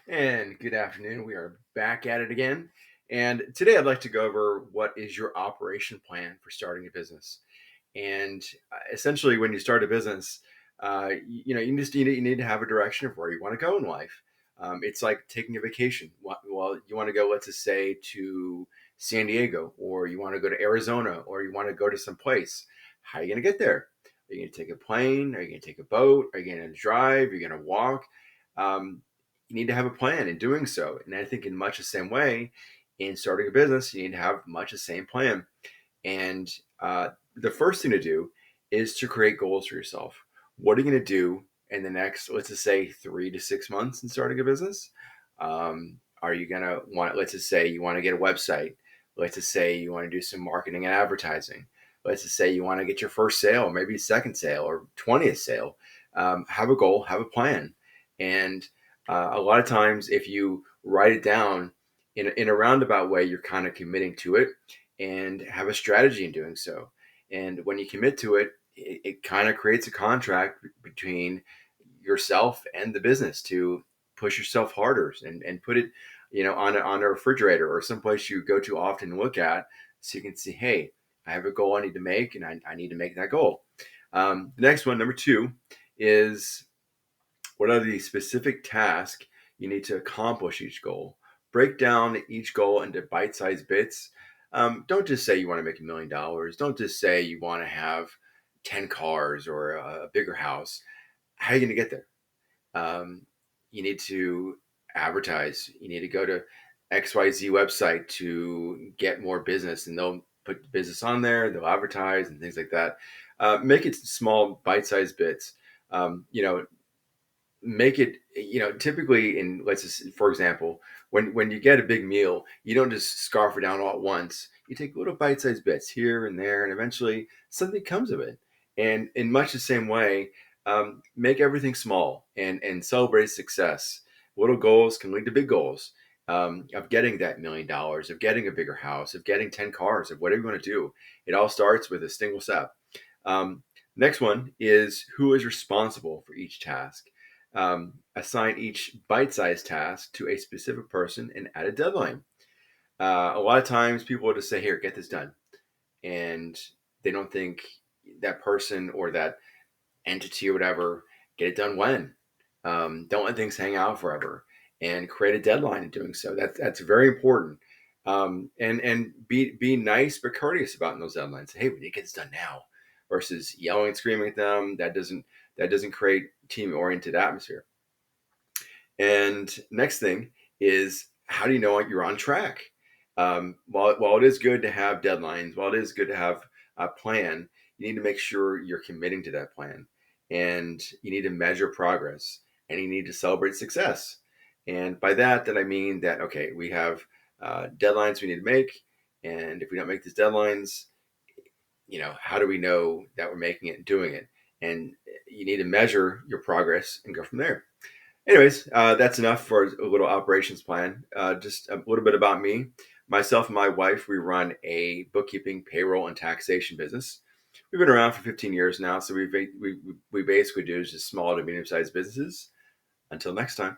And good afternoon. We are back at it again. And today I'd like to go over what is your operation plan for starting a business. And essentially, when you start a business, you need to have a direction of where you want to go in life. It's like taking a vacation. Well, you want to go, let's just say, to San Diego, or you want to go to Arizona, or you want to go to some place. How are you going to get there? Are you going to take a plane? Are you going to take a boat? Are you going to drive? Are you going to walk? Um, you need to have a plan in doing so. And I think in much the same way, in starting a business, you need to have much the same plan. And the first thing to do is to create goals for yourself. What are you going to do in the next, let's just say, 3 to 6 months in starting a business? Are you going to want, let's just say, you want to get a website. Let's just say you want to do some marketing and advertising. Let's just say you want to get your first sale, maybe second sale or 20th sale. Have a goal, have a plan. And a lot of times, if you write it down in a roundabout way, you're kind of committing to it and have a strategy in doing so. And when you commit to it, it kind of creates a contract between yourself and the business to push yourself harder and put it, on a refrigerator or someplace you go to often and look at so you can see, hey, I have a goal I need to make and I need to make that goal. The next one, number two, is what are the specific tasks you need to accomplish each goal? Break down each goal into bite sized bits. Don't just say you want to make $1 million. Don't just say you want to have 10 cars or a bigger house. How are you going to get there? You need to advertise. You need to go to XYZ website to get more business, and they'll put the business on there, they'll advertise and things like that. Make it small, bite sized bits. Um, you know, make it, typically, in, let's just, for example, when you get a big meal, you don't just scarf it down all at once. You take little bite-sized bits here and there, and eventually something comes of it. And in much the same way, make everything small and celebrate success. Little goals can lead to big goals, of getting that $1 million, of getting a bigger house, of getting 10 cars, of whatever you want to do. It all starts with a single step. um, Next one is, who is responsible for each task? Assign each bite-sized task to a specific person and add a deadline. A lot of times people will just say, here, get this done. And they don't think that person or that entity or whatever, get it done when. Don't let things hang out forever and create a deadline in doing so. That's very important. And be nice but courteous about those deadlines. Hey, we need to get this done now, versus yelling and screaming at them. That doesn't create team oriented atmosphere. And next thing is, how do you know you're on track? While it is good to have deadlines, while it is good to have a plan, you need to make sure you're committing to that plan, and you need to measure progress, and you need to celebrate success. And by that I mean that, okay, we have deadlines we need to make, and if we don't make these deadlines, how do we know that we're making it and doing it? And you need to measure your progress and go from there. Anyways, that's enough for a little operations plan. Just a little bit about me. Myself and my wife, we run a bookkeeping, payroll, and taxation business. We've been around for 15 years now, so we basically do just small to medium sized businesses. Until next time.